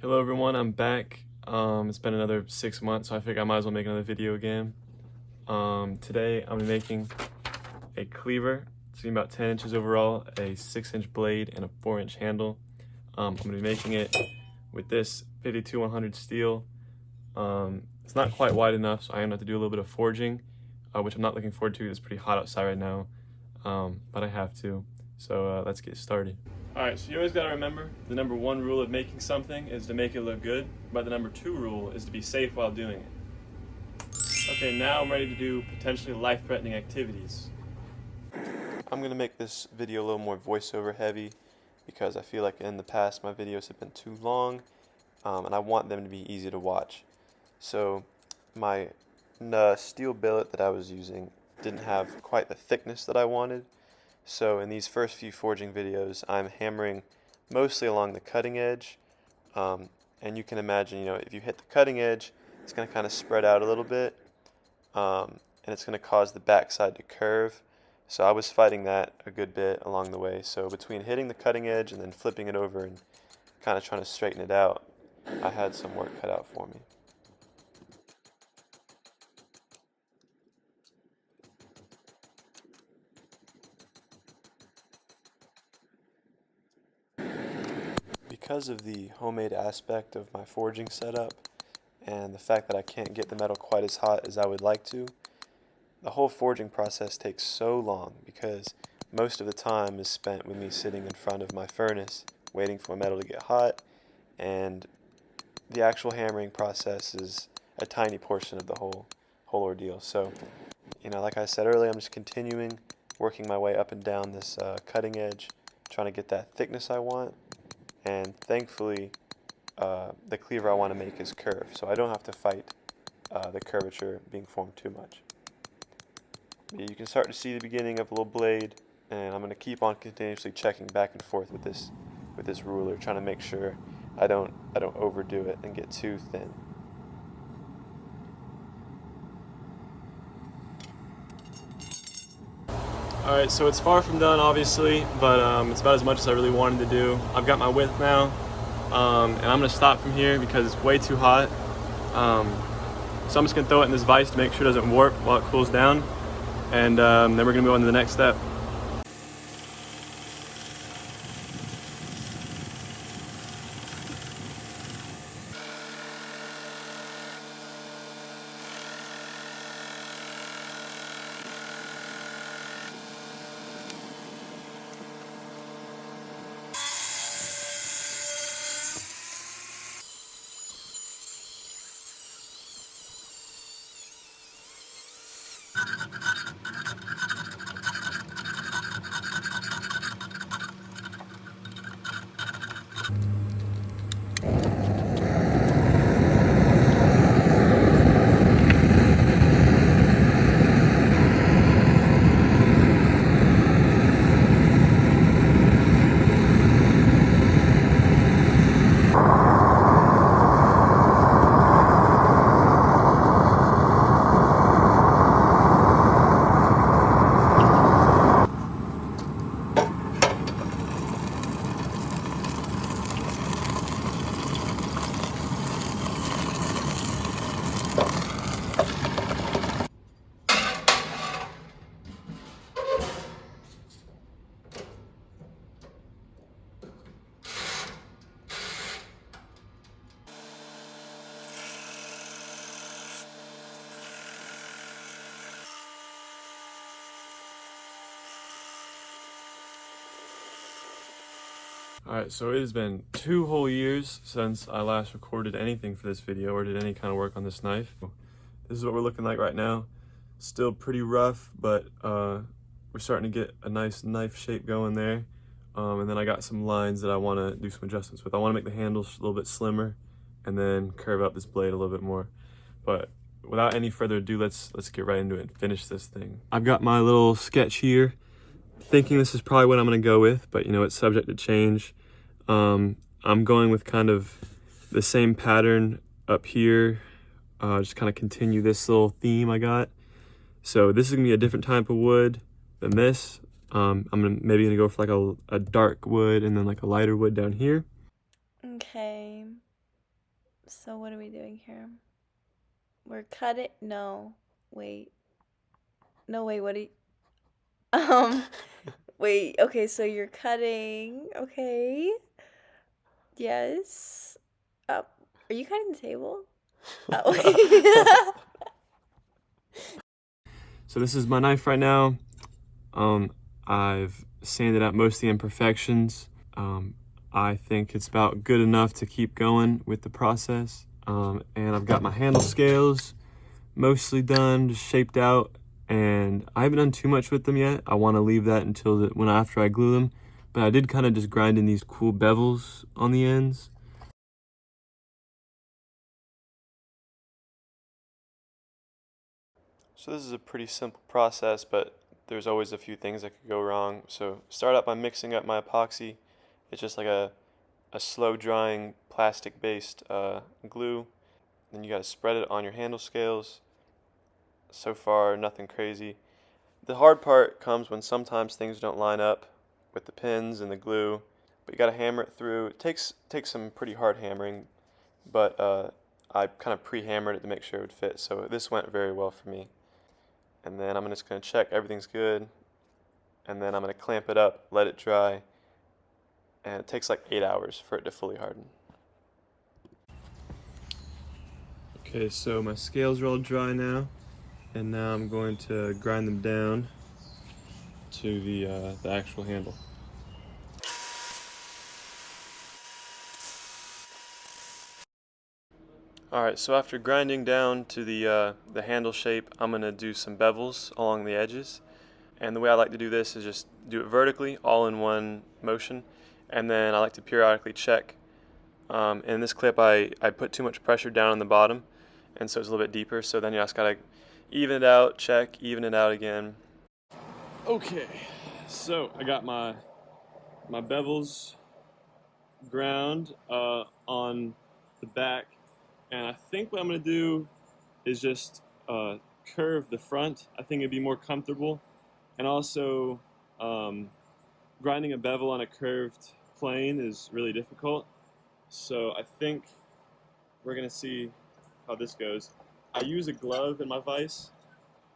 Hello everyone, I'm back. It's been another 6 months, so I think I might as well make another video again. Today I'm making a cleaver. It's gonna be about 10 inches overall, a 6-inch blade, and a 4-inch handle. I'm gonna be making it with this 52-100 steel. It's not quite wide enough, so I am gonna have to do a little bit of forging, which I'm not looking forward to. It's pretty hot outside right now, but I have to. So let's get started. Alright, so you always got to remember the number 1 rule of making something is to make it look good, but the number 2 rule is to be safe while doing it. Okay, now I'm ready to do potentially life-threatening activities. I'm going to make this video a little more voiceover heavy because I feel like in the past my videos have been too long, and I want them to be easy to watch. So my steel billet that I was using didn't have quite the thickness that I wanted. So in these first few forging videos, I'm hammering mostly along the cutting edge, and you can imagine, if you hit the cutting edge, it's going to kind of spread out a little bit, and it's going to cause the backside to curve. So I was fighting that a good bit along the way. So between hitting the cutting edge and then flipping it over and kind of trying to straighten it out, I had some work cut out for me. Because of the homemade aspect of my forging setup and the fact that I can't get the metal quite as hot as I would like to, the whole forging process takes so long because most of the time is spent with me sitting in front of my furnace waiting for metal to get hot, and the actual hammering process is a tiny portion of the whole ordeal. So, like I said earlier, I'm just continuing working my way up and down this cutting edge, trying to get that thickness I want. And thankfully, the cleaver I want to make is curved, so I don't have to fight the curvature being formed too much. But you can start to see the beginning of a little blade, and I'm going to keep on continuously checking back and forth with this ruler, trying to make sure I don't overdo it and get too thin. Alright, so it's far from done, obviously, but it's about as much as I really wanted to do. I've got my width now, and I'm going to stop from here because it's way too hot. So I'm just going to throw it in this vise to make sure it doesn't warp while it cools down, and then we're going to move on to the next step. Alright, so it has been 2 whole years since I last recorded anything for this video or did any kind of work on this knife. This is what we're looking like right now. Still pretty rough, but we're starting to get a nice knife shape going there. And then I got some lines that I want to do some adjustments with. I want to make the handles a little bit slimmer and then curve out this blade a little bit more. But without any further ado, let's get right into it and finish this thing. I've got my little sketch here, thinking this is probably what I'm going to go with, but it's subject to change. I'm going with kind of the same pattern up here, just kind of continue this little theme I got. So this is going to be a different type of wood than this. Maybe gonna go for like a dark wood and then like a lighter wood down here. Okay. So what are we doing here? We're cutting. No, wait. No, wait. What do you? Um, wait. Okay, so you're cutting. Okay. Yes. Are you cutting the table? Oh. So this is my knife right now. I've sanded out most of the imperfections. I think it's about good enough to keep going with the process. And I've got my handle scales mostly done, just shaped out, and I haven't done too much with them yet. I want to leave that until after I glue them, but I did kind of just grind in these cool bevels on the ends. So this is a pretty simple process, but there's always a few things that could go wrong. So start out by mixing up my epoxy. It's just like a slow drying plastic based glue. Then you got to spread it on your handle scales. So far, nothing crazy. The hard part comes when sometimes things don't line up with the pins and the glue, but you got to hammer it through. It takes some pretty hard hammering, but I kind of pre-hammered it to make sure it would fit. So this went very well for me. And then I'm just going to check everything's good, and then I'm going to clamp it up, let it dry, and it takes like 8 hours for it to fully harden. Okay, so my scales are all dry now, and now I'm going to grind them down to the actual handle. Alright, so after grinding down to the handle shape, I'm going to do some bevels along the edges. And the way I like to do this is just do it vertically, all in one motion. And then I like to periodically check. In this clip, I put too much pressure down on the bottom, and so it's a little bit deeper. So then you just gotta even it out, check, even it out again. Okay, so I got my bevels ground on the back, and I think what I'm gonna do is just curve the front. I think it'd be more comfortable, and also grinding a bevel on a curved plane is really difficult. So I think we're gonna see how this goes. I use a glove in my vise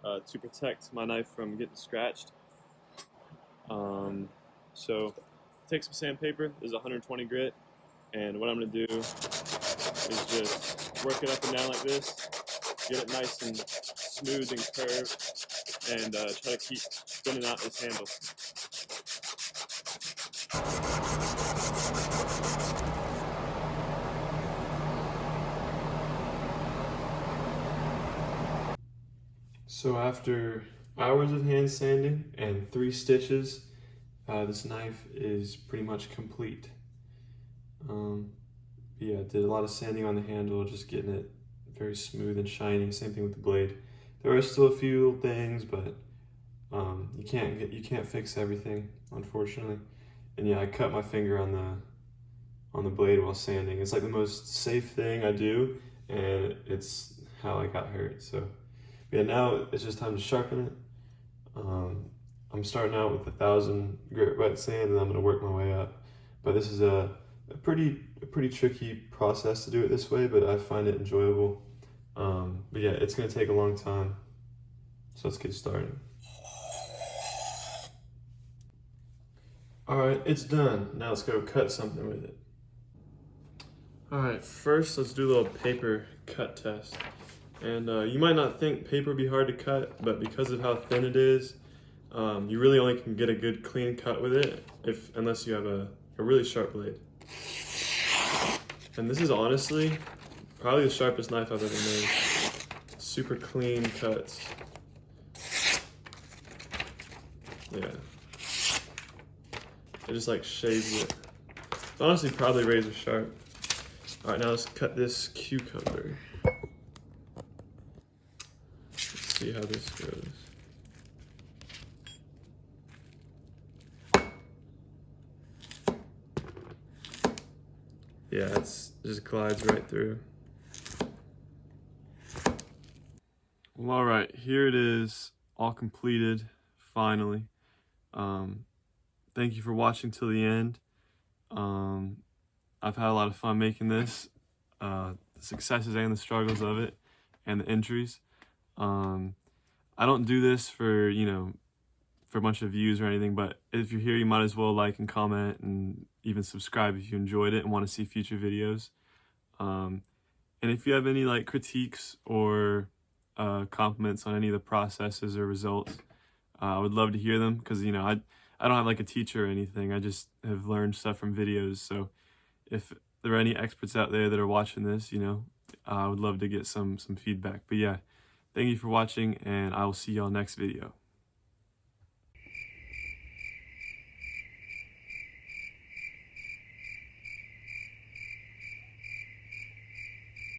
to protect my knife from getting scratched. So take some sandpaper. This is 120 grit, and what I'm gonna do is just work it up and down like this, get it nice and smooth and curved, and try to keep spinning out this handle. So after hours of hand sanding and 3 stitches, this knife is pretty much complete. Yeah, did a lot of sanding on the handle, just getting it very smooth and shiny. Same thing with the blade. There are still a few things, but you can't fix everything, unfortunately. And yeah, I cut my finger on the blade while sanding. It's like the most safe thing I do, and it's how I got hurt. So yeah, now it's just time to sharpen it. I'm starting out with 1,000 grit wet sand, and I'm going to work my way up. But this is a pretty tricky process to do it this way, but I find it enjoyable. But yeah, it's going to take a long time. So let's get started. All right, it's done. Now let's go cut something with it. All right, first let's do a little paper cut test. And you might not think paper would be hard to cut, but because of how thin it is, you really only can get a good clean cut with it unless you have a really sharp blade. And this is honestly probably the sharpest knife I've ever made. Super clean cuts. Yeah. It just like shaves it. It's honestly probably razor sharp. All right, now let's cut this cucumber. Let's see how this goes. Yeah, it just glides right through. Well, all right, here it is, all completed, finally. Thank you for watching till the end. I've had a lot of fun making this. successes and the struggles of it, and the entries. I don't do this for, for a bunch of views or anything, but if you're here, you might as well like and comment and even subscribe if you enjoyed it and want to see future videos. And if you have any like critiques or compliments on any of the processes or results, I would love to hear them, because I don't have like a teacher or anything. I just have learned stuff from videos. So if there are any experts out there that are watching this, I would love to get some feedback. But yeah, thank you for watching, and I will see y'all next video.